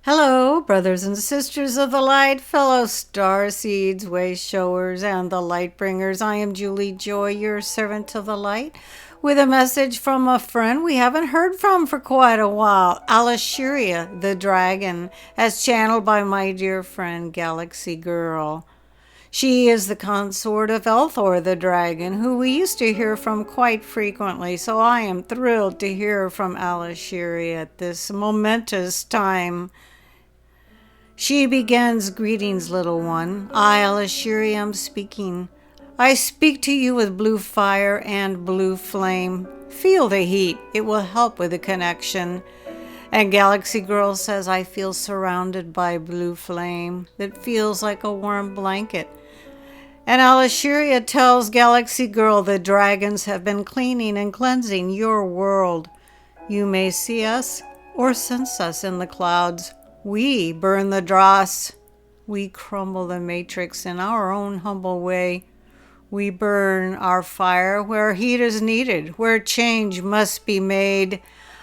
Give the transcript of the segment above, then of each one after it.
Hello, brothers and sisters of the light, fellow star seeds, way showers, and the light bringers. I am Julie Joy, your servant of the light, with a message from a friend we haven't heard from for quite a while, Alisheryia, the dragon, as channeled by my dear friend Galaxygirl. She is the consort of Elthor the dragon, who we used to hear from quite frequently, so I am thrilled to hear from Alisheryia at this momentous time. She begins, "Greetings, little one. I, Alisheryia, am speaking. I speak to you with blue fire and blue flame. Feel the heat. It will help with the connection." And Galaxygirl says, "I feel surrounded by blue flame that feels like a warm blanket." And Alisheryia tells Galaxygirl the dragons have been cleaning and cleansing your world. You may see us or sense us in the clouds. We burn the dross. We crumble the matrix in our own humble way. We burn our fire where heat is needed, where change must be made.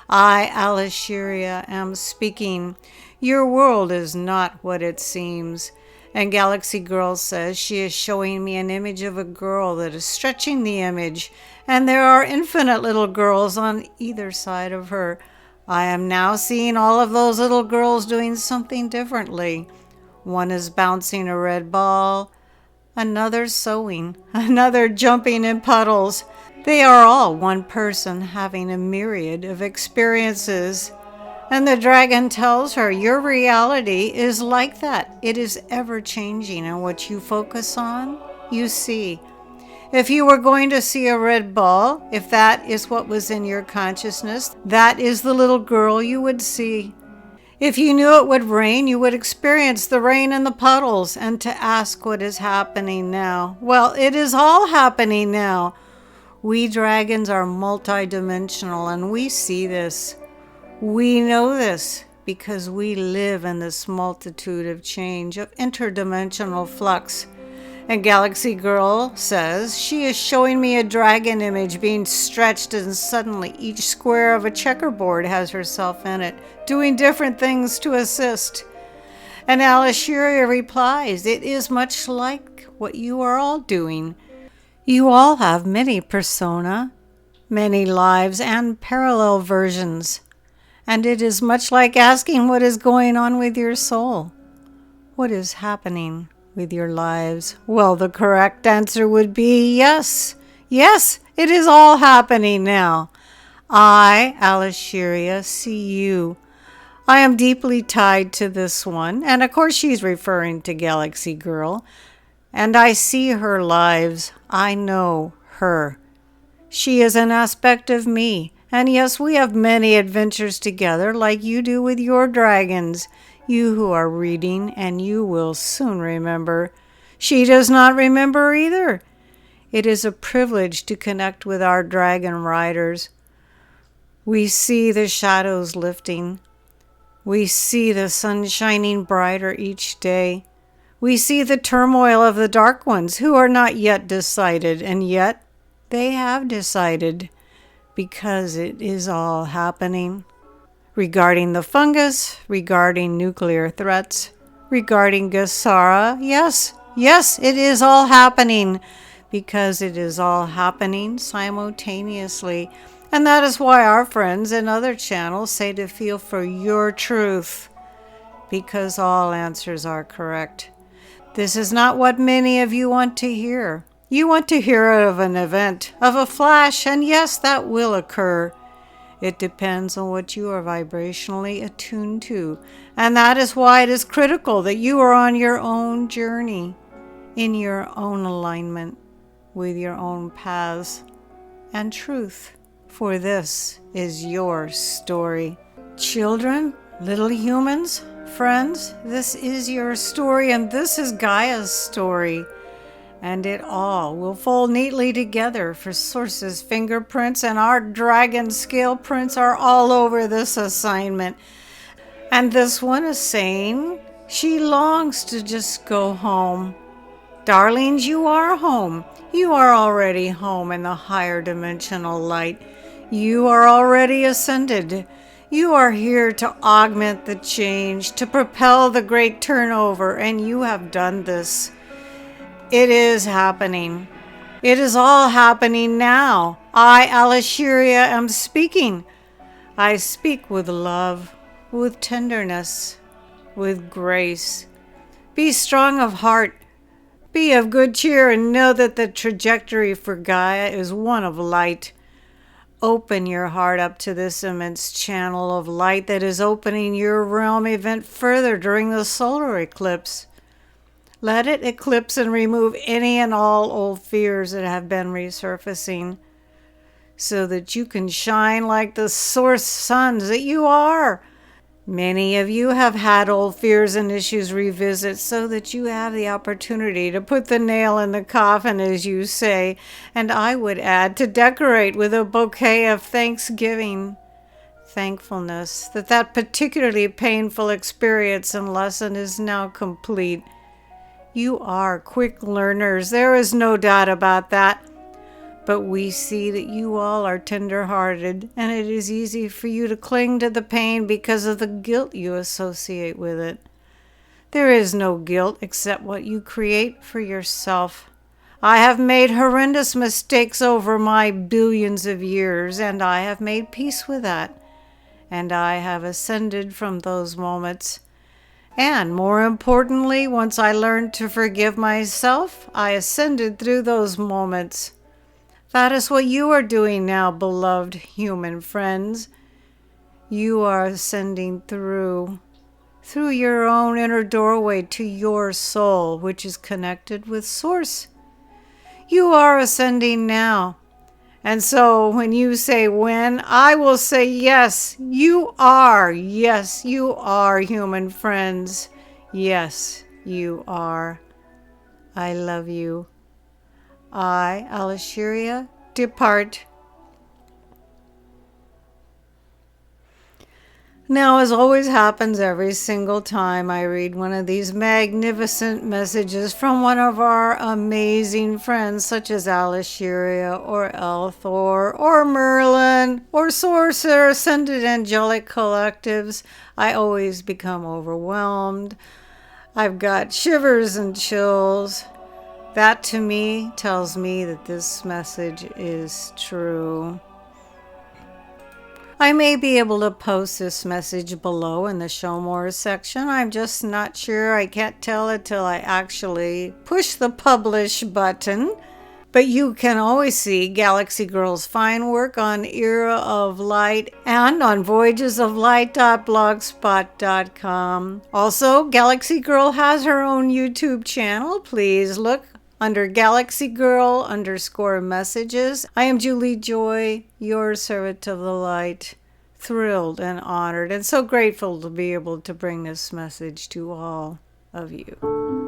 I, Alisheryia, am speaking. Your world is not what it seems. And Galaxygirl says she is showing me an image of a girl that is stretching the image, and there are infinite little girls on either side of her. I am now seeing all of those little girls doing something differently. One is bouncing a red ball, another sewing, another jumping in puddles. They are all one person having a myriad of experiences. And the dragon tells her, your reality is like that. It is ever changing, and what you focus on, you see. If you were going to see a red ball, if that is what was in your consciousness, that is the little girl you would see. If you knew it would rain, you would experience the rain in the puddles, and to ask what is happening now. Well, it is all happening now. We dragons are multidimensional, and we see this. We know this because we live in this multitude of change, of interdimensional flux. And Galaxygirl says she is showing me a dragon image being stretched, and suddenly each square of a checkerboard has herself in it, doing different things to assist. And Alisheryia replies, it is much like what you are all doing. You all have many personae, many lives, and parallel versions. And it is much like asking what is going on with your soul. What is happening with your lives? Well, the correct answer would be yes. Yes, it is all happening now. I, Alisheryia, see you. I am deeply tied to this one, and of course she's referring to Galaxygirl. And I see her lives. I know her. She is an aspect of me. And yes, we have many adventures together, like you do with your dragons. You who are reading, and you will soon remember. She does not remember either. It is a privilege to connect with our dragon riders. We see the shadows lifting. We see the sun shining brighter each day. We see the turmoil of the dark ones who are not yet decided, and yet they have decided, because it is all happening. Regarding the fungus, regarding nuclear threats, regarding Gasara, yes, it is all happening, because it is all happening simultaneously. And that is why our friends in other channels say to feel for your truth, because all answers are correct. This is not what many of you want to hear. You want to hear of an event, of a flash, and yes, that will occur. It depends on what you are vibrationally attuned to. And that is why it is critical that you are on your own journey, in your own alignment, with your own paths and truth. For this is your story. Children, little humans, friends, this is your story, and this is Gaia's story. And it all will fold neatly together, for Source's fingerprints and our dragon scale prints are all over this assignment. And this one is saying she longs to just go home. Darlings, you are home. You are already home in the higher dimensional light. You are already ascended. You are here to augment the change, to propel the great turnover, and you have done this. It is happening. It is all happening now. I, Alisheryia, am speaking. I speak with love, with tenderness, with grace. Be strong of heart. Be of good cheer and know that the trajectory for Gaia is one of light. Open your heart up to this immense channel of light that is opening your realm event further during the solar eclipse. Let it eclipse and remove any and all old fears that have been resurfacing so that you can shine like the source suns that you are. Many of you have had old fears and issues revisit so that you have the opportunity to put the nail in the coffin, as you say, and I would add to decorate with a bouquet of thanksgiving, thankfulness that that particularly painful experience and lesson is now complete. You are quick learners, there is no doubt about that. But we see that you all are tender-hearted, and it is easy for you to cling to the pain because of the guilt you associate with it. There is no guilt except what you create for yourself. I have made horrendous mistakes over my billions of years, and I have made peace with that. And I have ascended from those moments. And more importantly, once I learned to forgive myself, I ascended through those moments. That is what you are doing now, beloved human friends. You are ascending through your own inner doorway to your soul, which is connected with Source. You are ascending now. And so when you say when, I will say yes, you are. Yes, you are, human friends. Yes, you are. I love you. I, Alisheryia, depart. Now, as always happens every single time I read one of these magnificent messages from one of our amazing friends, such as Alisheryia or Elthor or Merlin or Sorcerer, Ascended Angelic Collectives, I always become overwhelmed. I've got shivers and chills. That to me tells me that this message is true. I may be able to post this message below in the Show More section. I'm just not sure. I can't tell until I actually push the publish button. But you can always see Galaxygirl's fine work on Era of Light and on voyagesoflight.blogspot.com. Also, Galaxygirl has her own YouTube channel. Please look under Galaxygirl_messages. I am Julie Joy, your servant of the light. Thrilled and honored and so grateful to be able to bring this message to all of you.